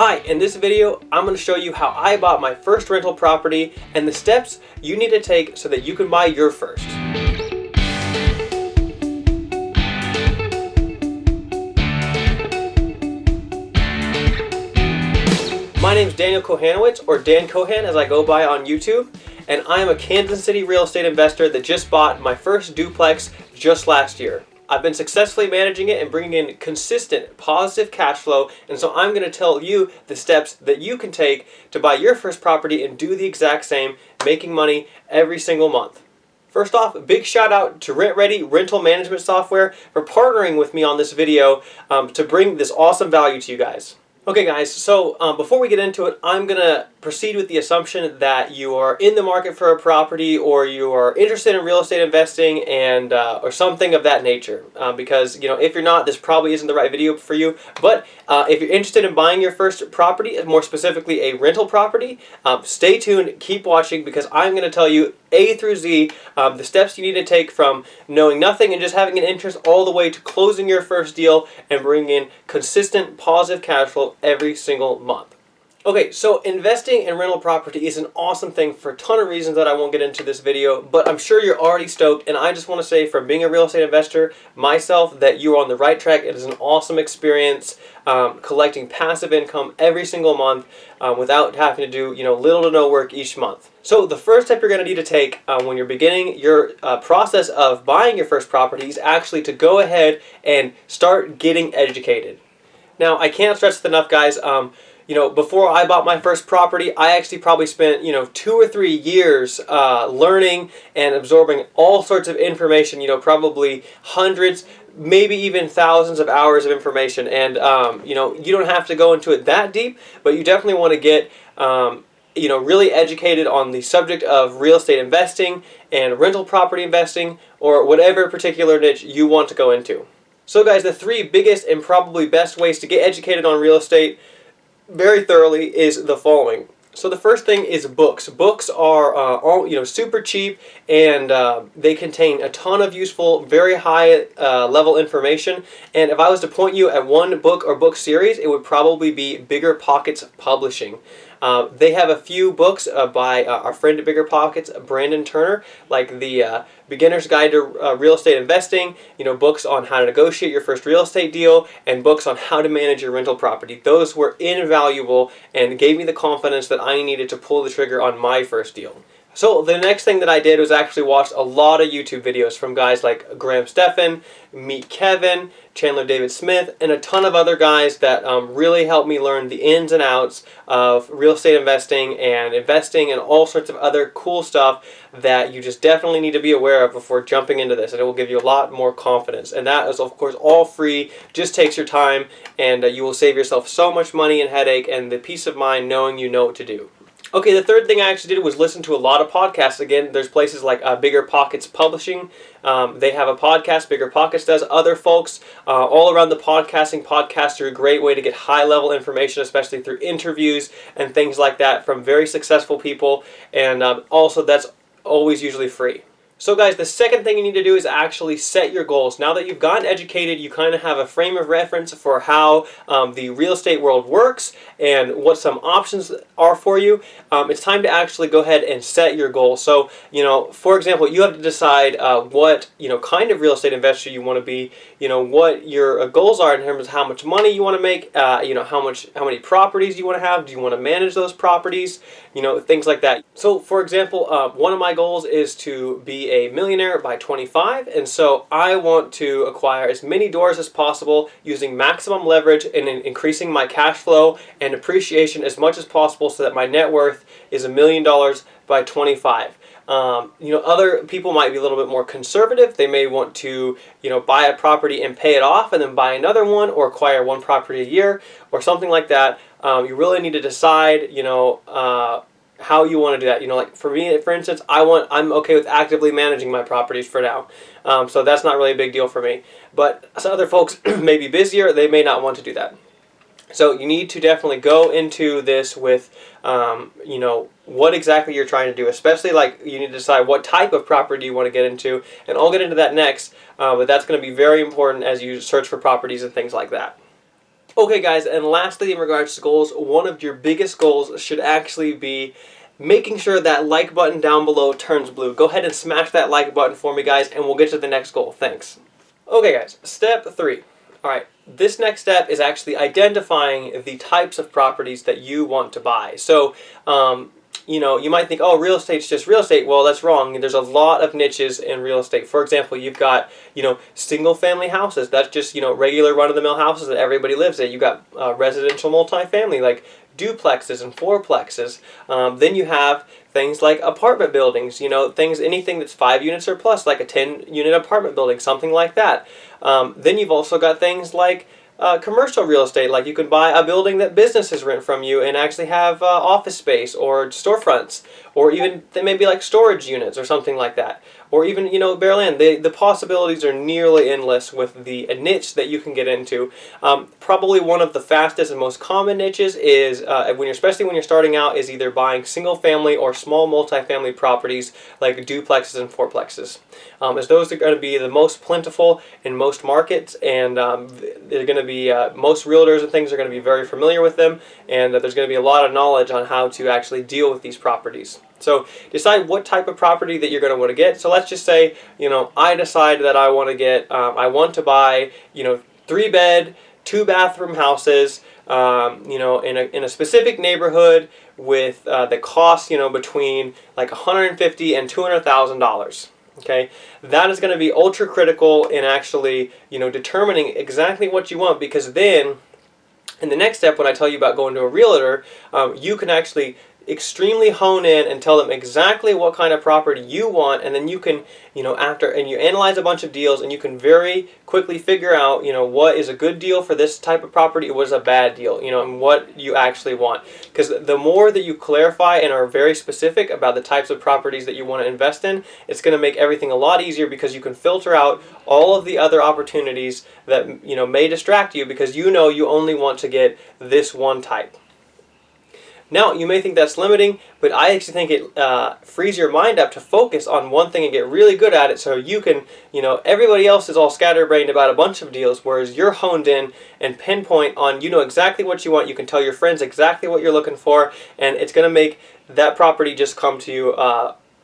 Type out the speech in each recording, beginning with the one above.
Hi, in this video, I'm going to show you how I bought my first rental property and the steps you need to take so that you can buy your first. My name is Daniel Kochanowicz, or Dan Kohan as I go by on YouTube, and I am a Kansas City real estate investor that just bought my first duplex just last year. I've been successfully managing it and bringing in consistent positive cash flow, and so I'm going to tell you the steps that you can take to buy your first property and do the exact same, making money every single month. First off, a big shout out to Rent Redi rental management software for partnering with me on this video to bring this awesome value to you guys. Okay guys, so before we get into it, I'm going to proceed with the assumption that you are in the market for a property or you are interested in real estate investing and or something of that nature. Because, you know, if you're not, this probably isn't the right video for you. But if you're interested in buying your first property, more specifically a rental property, stay tuned, keep watching, because I'm going to tell you A through Z, the steps you need to take from knowing nothing and just having an interest all the way to closing your first deal and bringing in consistent positive cash flow every single month. Okay, so investing in rental property is an awesome thing for a ton of reasons that I won't get into this video, but I'm sure you're already stoked, and I just want to say, from being a real estate investor myself, that you're on the right track. It is an awesome experience collecting passive income every single month without having to do, you know, little to no work each month. So the first step you're going to need to take when you're beginning your process of buying your first property is actually to go ahead and start getting educated. Now, I can't stress this enough, guys. You know, before I bought my first property, I actually probably spent, 2 or 3 years learning and absorbing all sorts of information, probably hundreds, maybe even thousands of hours of information. And, you don't have to go into it that deep, but you definitely want to get, really educated on the subject of real estate investing and rental property investing, or whatever particular niche you want to go into. So guys, the 3 biggest and probably best ways to get educated on real estate very thoroughly is the following. So the first thing is books. Books are all super cheap, and they contain a ton of useful, very high level information. And if I was to point you at one book or book series, it would probably be Bigger Pockets Publishing. They have a few books by our friend at Bigger Pockets, Brandon Turner, like the Beginner's Guide to Real Estate Investing, books on how to negotiate your first real estate deal, and books on how to manage your rental property. Those were invaluable and gave me the confidence that I needed to pull the trigger on my first deal. So the next thing that I did was actually watch a lot of YouTube videos from guys like Graham Stephan, Meet Kevin, Chandler David Smith, and a ton of other guys that really helped me learn the ins and outs of real estate investing and all sorts of other cool stuff that you just definitely need to be aware of before jumping into this, and it will give you a lot more confidence. And that is, of course, all free, just takes your time, and you will save yourself so much money and headache and the peace of mind knowing you know what to do. Okay, the third thing I actually did was listen to a lot of podcasts. Again, there's places like Bigger Pockets Publishing. They have a podcast, Bigger Pockets does. Other folks all around the podcasting. Podcasts are a great way to get high-level information, especially through interviews and things like that from very successful people. And also, that's always usually free. So guys, the second thing you need to do is actually set your goals. Now that you've gotten educated, you kind of have a frame of reference for how the real estate world works and what some options are for you. It's time to actually go ahead and set your goals. So, for example, you have to decide what, kind of real estate investor you want to be, what your goals are in terms of how much money you want to make, how many properties you want to have, do you want to manage those properties, things like that. So, for example, one of my goals is to be a millionaire by 25, and so I want to acquire as many doors as possible using maximum leverage and increasing my cash flow and appreciation as much as possible so that my net worth is $1 million by 25. Other people might be a little bit more conservative. They may want to, buy a property and pay it off and then buy another one, or acquire one property a year or something like that. You really need to decide, how you want to do that. Like for me, for instance, I'm okay with actively managing my properties for now. So that's not really a big deal for me. But some other folks may be busier. They may not want to do that. So you need to definitely go into this with, what exactly you're trying to do. Especially like you need to decide what type of property you want to get into. And I'll get into that next. But that's going to be very important as you search for properties and things like that. Okay guys, and lastly in regards to goals, one of your biggest goals should actually be making sure that like button down below turns blue. Go ahead and smash that like button for me guys, and we'll get to the next goal. Thanks. Okay guys, step 3. Alright, this next step is actually identifying the types of properties that you want to buy. So, you might think, oh, real estate's just real estate. Well, that's wrong. There's a lot of niches in real estate. For example, you've got, single family houses. That's just, regular run-of-the-mill houses that everybody lives in. You've got residential multifamily, like duplexes and fourplexes. Then you have things like apartment buildings, anything that's 5 units or plus, like a 10-unit apartment building, something like that. Then you've also got things like commercial real estate, like you can buy a building that businesses rent from you and actually have office space or storefronts, or even they may be like storage units or something like that, or even bare land. The possibilities are nearly endless with the niche that you can get into. Probably one of the fastest and most common niches is especially when you're starting out, is either buying single family or small multifamily properties like duplexes and fourplexes, as those are going to be the most plentiful in most markets, and they're going to be most realtors and things are going to be very familiar with them, and there's going to be a lot of knowledge on how to actually deal with these properties. So decide what type of property that you're going to want to get. So let's just say, I decide that I want to get, I want to buy, 3-bed, 2-bathroom houses, in a specific neighborhood with the cost, between like $150,000 and $200,000. Okay, that is going to be ultra critical in actually, determining exactly what you want, because then in the next step, when I tell you about going to a realtor, you can actually extremely hone in and tell them exactly what kind of property you want, and then you can, you analyze a bunch of deals, and you can very quickly figure out, what is a good deal for this type of property, what is a bad deal, and what you actually want. Because the more that you clarify and are very specific about the types of properties that you want to invest in, it's going to make everything a lot easier, because you can filter out all of the other opportunities that, may distract you, because you only want to get this one type. Now, you may think that's limiting, but I actually think it frees your mind up to focus on one thing and get really good at it, so you can, everybody else is all scatterbrained about a bunch of deals, whereas you're honed in and pinpoint on, exactly what you want. You can tell your friends exactly what you're looking for, and it's going to make that property just come to you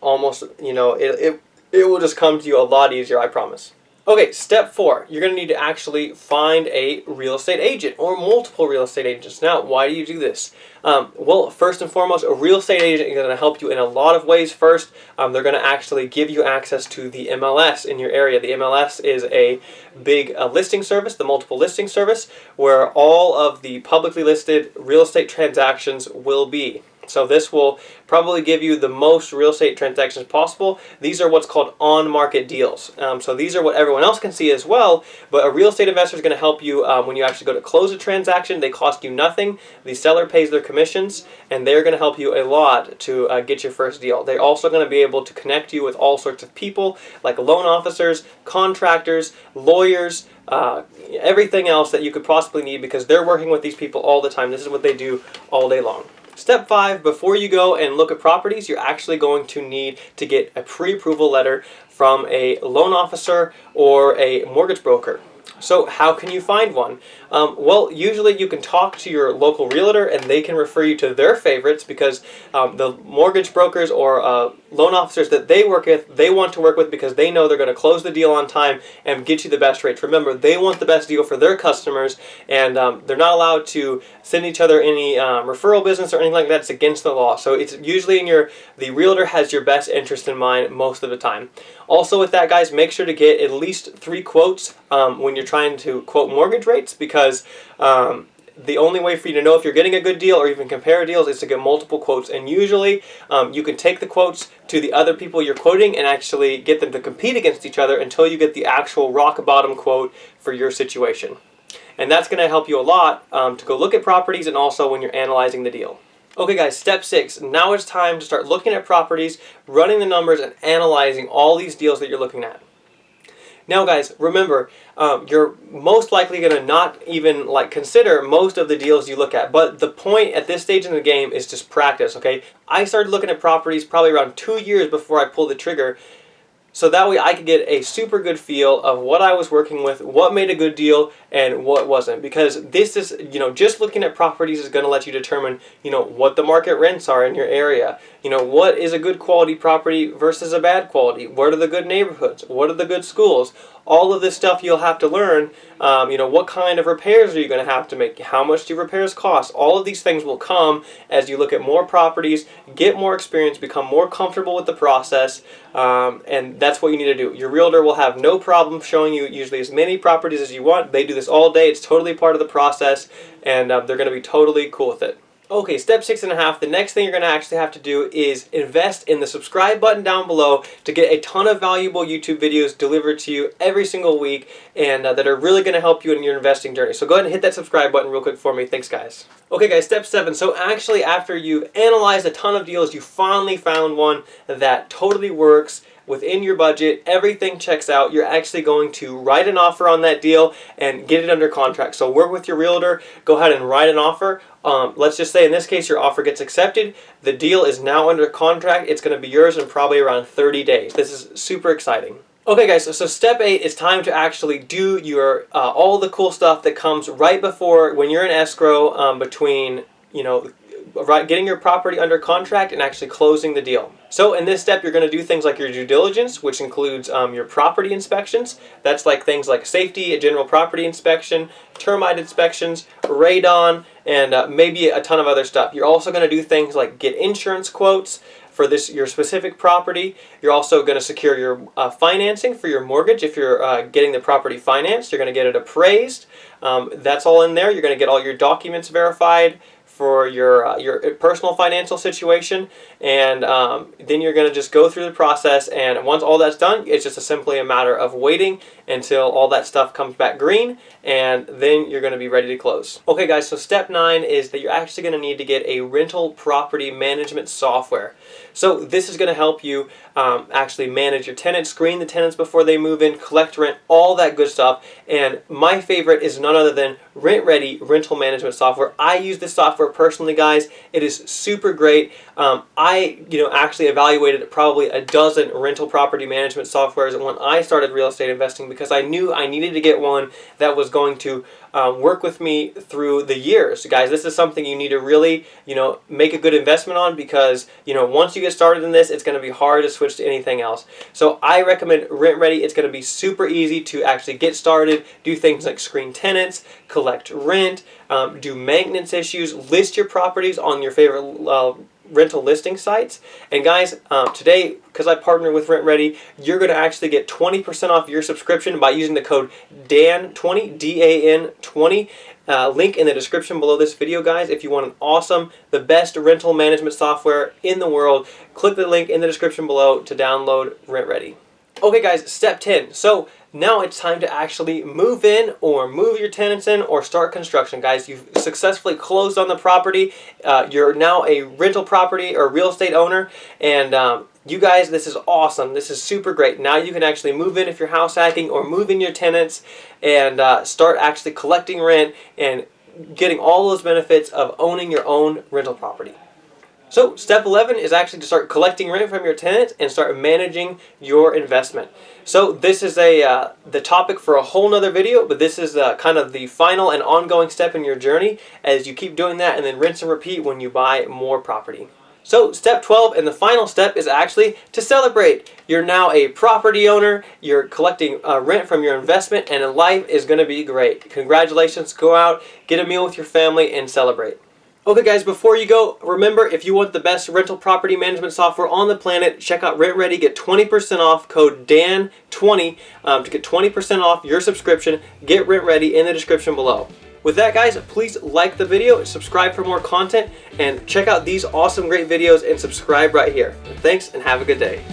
almost, it will just come to you a lot easier, I promise. Okay, step 4, you're going to need to actually find a real estate agent or multiple real estate agents. Now, why do you do this? Well, first and foremost, a real estate agent is going to help you in a lot of ways. First, they're going to actually give you access to the MLS in your area. The MLS is a big listing service, the multiple listing service, where all of the publicly listed real estate transactions will be. So this will probably give you the most real estate transactions possible. These are what's called on-market deals. So these are what everyone else can see as well, but a real estate investor is going to help you when you actually go to close a transaction. They cost you nothing. The seller pays their commissions, and they're going to help you a lot to get your first deal. They're also going to be able to connect you with all sorts of people, like loan officers, contractors, lawyers, everything else that you could possibly need, because they're working with these people all the time. This is what they do all day long. Step 5, before you go and look at properties, you're actually going to need to get a pre-approval letter from a loan officer or a mortgage broker. So how can you find one? Well, usually you can talk to your local realtor and they can refer you to their favorites, because the mortgage brokers or loan officers that they work with, they want to work with because they know they're going to close the deal on time and get you the best rates. Remember, they want the best deal for their customers, and they're not allowed to send each other any referral business or anything like that. It's against the law. So it's usually the realtor has your best interest in mind most of the time. Also with that, guys, make sure to get at least 3 quotes when you're trying to quote mortgage rates, because the only way for you to know if you're getting a good deal or even compare deals is to get multiple quotes. And usually you can take the quotes to the other people you're quoting and actually get them to compete against each other until you get the actual rock bottom quote for your situation. And that's going to help you a lot to go look at properties, and also when you're analyzing the deal. Okay guys, step 6. Now it's time to start looking at properties, running the numbers, and analyzing all these deals that you're looking at. Now guys, remember, you're most likely going to not even consider most of the deals you look at, but the point at this stage in the game is just practice, okay? I started looking at properties probably around 2 years before I pulled the trigger. So that way I could get a super good feel of what I was working with, what made a good deal and what wasn't. Because this is, just looking at properties is going to let you determine, what the market rents are in your area. What is a good quality property versus a bad quality? What are the good neighborhoods? What are the good schools? All of this stuff you'll have to learn. What kind of repairs are you going to have to make? How much do repairs cost? All of these things will come as you look at more properties, get more experience, become more comfortable with the process, and that's what you need to do. Your realtor will have no problem showing you usually as many properties as you want. They do this all day. It's totally part of the process, and they're going to be totally cool with it. Okay, step 6.5, the next thing you're going to actually have to do is invest in the subscribe button down below to get a ton of valuable YouTube videos delivered to you every single week and that are really going to help you in your investing journey. So go ahead and hit that subscribe button real quick for me. Thanks, guys. Okay, guys, step 7. So actually, after you've analyzed a ton of deals, you finally found one that totally works within your budget, everything checks out, you're actually going to write an offer on that deal and get it under contract. So work with your realtor, go ahead and write an offer. Let's just say in this case your offer gets accepted, the deal is now under contract, it's going to be yours in probably around 30 days. This is super exciting. Okay guys, so step 8 is time to actually do your all the cool stuff that comes right before when you're in escrow between, getting your property under contract and actually closing the deal. So in this step, you're going to do things like your due diligence, which includes your property inspections. That's like things like safety, a general property inspection, termite inspections, radon, and maybe a ton of other stuff. You're also going to do things like get insurance quotes for your specific property. You're also going to secure your financing for your mortgage. If you're getting the property financed, you're going to get it appraised. That's all in there. You're going to get all your documents verified for your personal financial situation, and then you're going to just go through the process, and once all that's done, it's just simply a matter of waiting until all that stuff comes back green, and then you're going to be ready to close. Okay guys, so step 9 is that you're actually going to need to get a rental property management software. So this is going to help you actually manage your tenants, screen the tenants before they move in, collect rent, all that good stuff. And my favorite is none other than Rent Redi rental management software. I use this software personally, guys. It is super great. I actually evaluated probably a dozen rental property management softwares when I started real estate investing because I knew I needed to get one that was going to work with me through the years. Guys, this is something you need to really, make a good investment on because, once you get started in this, it's going to be hard to switch to anything else. So I recommend Rent Redi. It's going to be super easy to actually get started, do things like screen tenants, collect rent, do maintenance issues, list your properties on your favorite rental listing sites. And guys, today, because I partner with Rent Redi, you're going to actually get 20% off your subscription by using the code DAN20, DAN20. Link in the description below this video, guys. If you want the best rental management software in the world, click the link in the description below to download Rent Redi. Okay guys, step 10. So now it's time to actually move in or move your tenants in or start construction. Guys, you've successfully closed on the property. You're now a rental property or real estate owner, and you guys, this is awesome. This is super great. Now you can actually move in if you're house hacking or move in your tenants and start actually collecting rent and getting all those benefits of owning your own rental property. So step 11 is actually to start collecting rent from your tenants and start managing your investment. So this is the topic for a whole nother video, but this is kind of the final and ongoing step in your journey as you keep doing that and then rinse and repeat when you buy more property. So step 12 and the final step is actually to celebrate. You're now a property owner, you're collecting rent from your investment, and life is going to be great. Congratulations, go out, get a meal with your family, and celebrate. Okay guys, before you go, remember if you want the best rental property management software on the planet, check out Rent Redi, get 20% off, code DAN20 to get 20% off your subscription. Get Rent Redi in the description below. With that guys, please like the video, subscribe for more content, and check out these awesome great videos and subscribe right here. Thanks and have a good day.